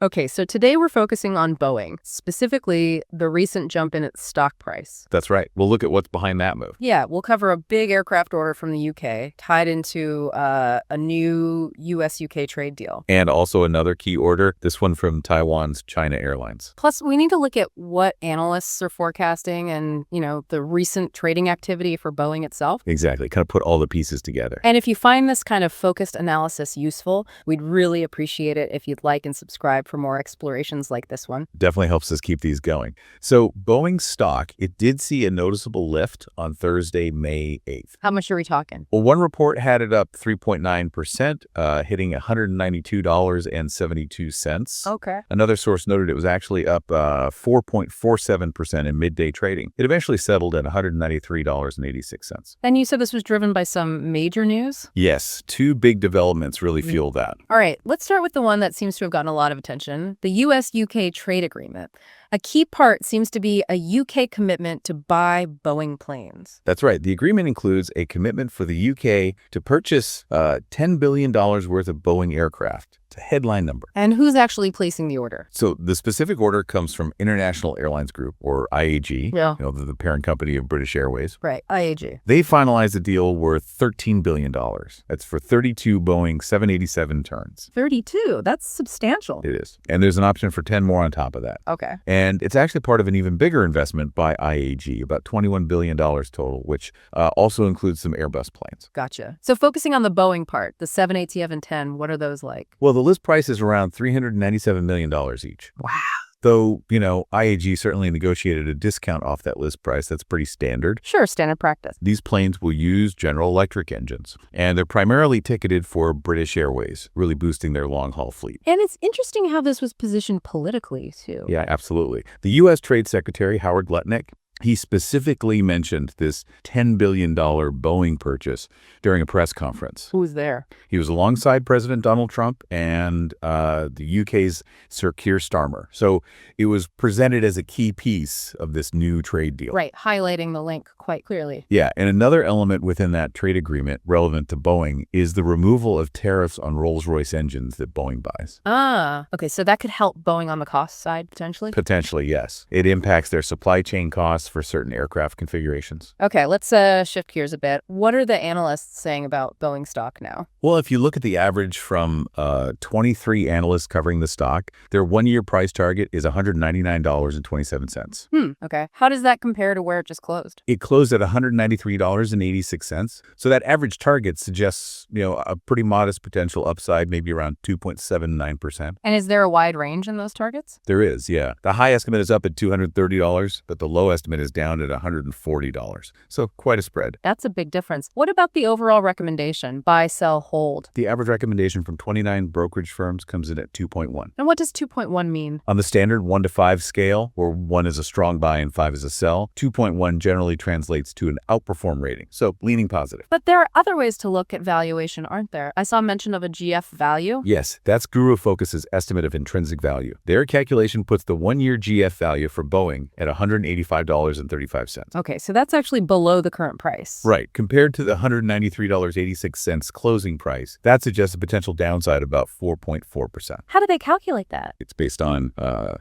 Okay, so today we're focusing on Boeing, specifically the recent jump in its stock price. That's right. We'll look at what's behind that move. Yeah, we'll cover a big aircraft order from the UK tied into a new US-UK trade deal. And also another key order, this one from Taiwan's China Airlines. Plus, we need to look at what analysts are forecasting and, the recent trading activity for Boeing itself. Exactly. Kind of put all the pieces together. And if you find this kind of focused analysis useful, we'd really appreciate it if you'd like and subscribe for more explorations like this one. Definitely helps us keep these going. So Boeing stock, it did see a noticeable lift on Thursday, May 8th. How much are we talking? Well, one report had it up 3.9%, hitting $192.72. Okay. Another source noted it was actually up 4.47% in midday trading. It eventually settled at $193.86. And you said this was driven by some major news? Yes, two big developments really fueled that. All right, let's start with the one that seems to have gotten a lot of attention, the US-UK trade agreement. A key part seems to be a UK commitment to buy Boeing planes. That's right. The agreement includes a commitment for the UK to purchase $10 billion worth of Boeing aircraft. It's a headline number. And who's actually placing the order? So the specific order comes from International Airlines Group, or IAG, Yeah. The parent company of British Airways. Right, IAG. They finalized a deal worth $13 billion. That's for 32 Boeing 787 turns. 32? That's substantial. It is. And there's an option for 10 more on top of that. Okay. And it's actually part of an even bigger investment by IAG, about $21 billion total, which also includes some Airbus planes. Gotcha. So focusing on the Boeing part, the 787 and 10, what are those like? Well, the list price is around $397 million each. Wow. Though, IAG certainly negotiated a discount off that list price. That's pretty standard. Sure, standard practice. These planes will use General Electric engines, and they're primarily ticketed for British Airways, really boosting their long-haul fleet. And it's interesting how this was positioned politically, too. Yeah, absolutely. The U.S. Trade Secretary, Howard Lutnick, he specifically mentioned this $10 billion Boeing purchase during a press conference. Who was there? He was alongside President Donald Trump and the UK's Sir Keir Starmer. So it was presented as a key piece of this new trade deal. Right, highlighting the link quite clearly. Yeah, and another element within that trade agreement relevant to Boeing is the removal of tariffs on Rolls-Royce engines that Boeing buys. Ah, okay, so that could help Boeing on the cost side, potentially? Potentially, yes. It impacts their supply chain costs for certain aircraft configurations. Okay, let's shift gears a bit. What are the analysts saying about Boeing stock now? Well, if you look at the average from 23 analysts covering the stock, their one-year price target is $199.27. Okay. How does that compare to where it just closed? It closed at $193.86. So that average target suggests, a pretty modest potential upside, maybe around 2.79%. And is there a wide range in those targets? There is, yeah. The high estimate is up at $230, but the low estimate is down at $140. So quite a spread. That's a big difference. What about the overall recommendation? Buy, sell, hold. The average recommendation from 29 brokerage firms comes in at 2.1. And what does 2.1 mean? On the standard 1 to 5 scale, where 1 is a strong buy and 5 is a sell, 2.1 generally translates to an outperform rating, so leaning positive. But there are other ways to look at valuation, aren't there? I saw mention of a GF value. Yes, that's Guru Focus's estimate of intrinsic value. Their calculation puts the one-year GF value for Boeing at $185.35. Okay, so that's actually below the current price. Right. Compared to the $193.86 closing price, that suggests a potential downside of about 4.4%. How do they calculate that? It's based on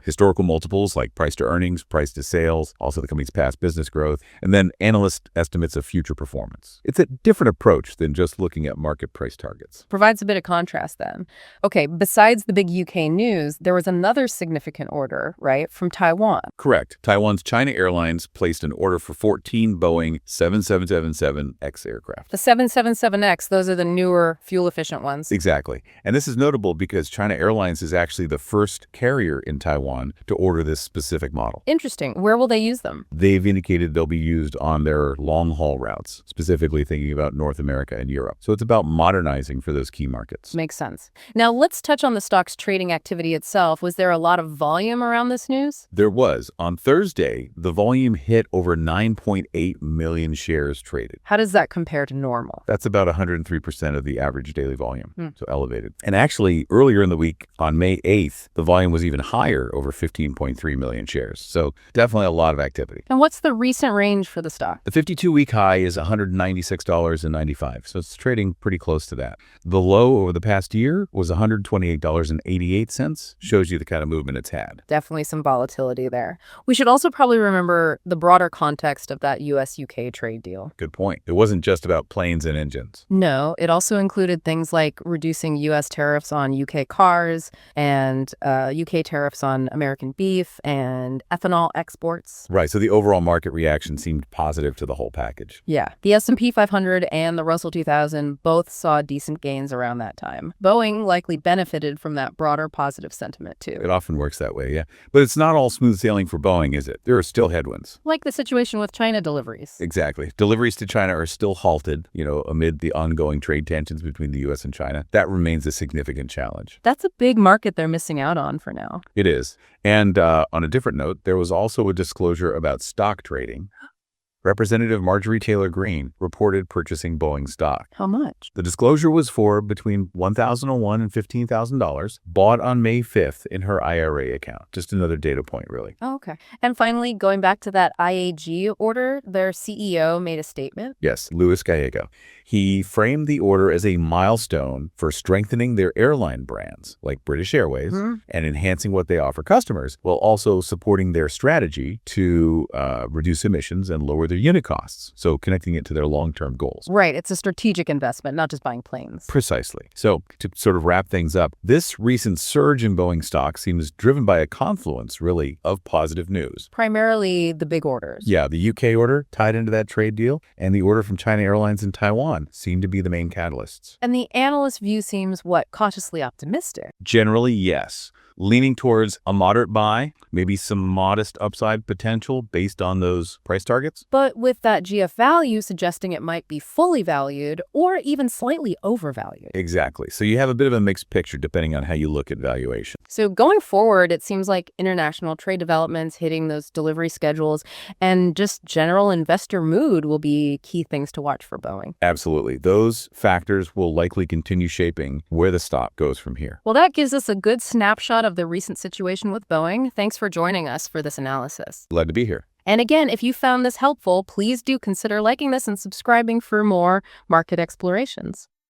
historical multiples like price to earnings, price to sales, also the company's past business growth, and then analyst estimates of future performance. It's a different approach than just looking at market price targets. Provides a bit of contrast then. Okay, besides the big UK news, there was another significant order, right, from Taiwan. Correct. Taiwan's China Airlines placed an order for 14 Boeing 777X aircraft. The 777X, those are the newer, fuel-efficient ones. Exactly. And this is notable because China Airlines is actually the first carrier in Taiwan to order this specific model. Interesting. Where will they use them? They've indicated they'll be used on their long-haul routes, specifically thinking about North America and Europe. So it's about modernizing for those key markets. Makes sense. Now, let's touch on the stock's trading activity itself. Was there a lot of volume around this news? There was. On Thursday, the volume volume hit over 9.8 million shares traded. How does that compare to normal? That's about 103% of the average daily volume, Hmm. so elevated. And actually, earlier in the week, on May 8th, the volume was even higher, over 15.3 million shares. So definitely a lot of activity. And what's the recent range for the stock? The 52-week high is $196.95, so it's trading pretty close to that. The low over the past year was $128.88, shows you the kind of movement it's had. Definitely some volatility there. We should also probably remember the broader context of that US-UK trade deal. Good point. It wasn't just about planes and engines. No, it also included things like reducing U.S. tariffs on UK cars and UK tariffs on American beef and ethanol exports. Right, so the overall market reaction seemed positive to the whole package. Yeah, the S&P 500 and the Russell 2000 both saw decent gains around that time. Boeing likely benefited from that broader positive sentiment, too. It often works that way, yeah. But it's not all smooth sailing for Boeing, is it? There are still headwinds. Like the situation with China deliveries. Exactly. Deliveries to China are still halted, amid the ongoing trade tensions between the U.S. and China. That remains a significant challenge. That's a big market they're missing out on for now. It is. And on a different note, there was also a disclosure about stock trading. Representative Marjorie Taylor Greene reported purchasing Boeing stock. How much? The disclosure was for between $1,001 and $15,000, bought on May 5th in her IRA account. Just another data point, really. Oh, okay. And finally, going back to that IAG order, their CEO made a statement. Yes, Luis Gallego. He framed the order as a milestone for strengthening their airline brands, like British Airways, and enhancing what they offer customers, while also supporting their strategy to reduce emissions and lower their unit costs, so connecting it to their long-term goals. Right. It's a strategic investment, not just buying planes. Precisely. So to sort of wrap things up, this recent surge in Boeing stock seems driven by a confluence, really, of positive news. Primarily the big orders. Yeah, the UK order tied into that trade deal, and the order from China Airlines and Taiwan seem to be the main catalysts. And the analyst view seems, cautiously optimistic. Generally, yes. Leaning towards a moderate buy, maybe some modest upside potential based on those price targets. But with that GF value suggesting it might be fully valued or even slightly overvalued. Exactly. So you have a bit of a mixed picture depending on how you look at valuation. So going forward, it seems like international trade developments, hitting those delivery schedules, and just general investor mood will be key things to watch for Boeing. Absolutely. Those factors will likely continue shaping where the stock goes from here. Well, that gives us a good snapshot of the recent situation with Boeing. Thanks for joining us for this analysis. Glad to be here. And again, if you found this helpful, please do consider liking this and subscribing for more market explorations.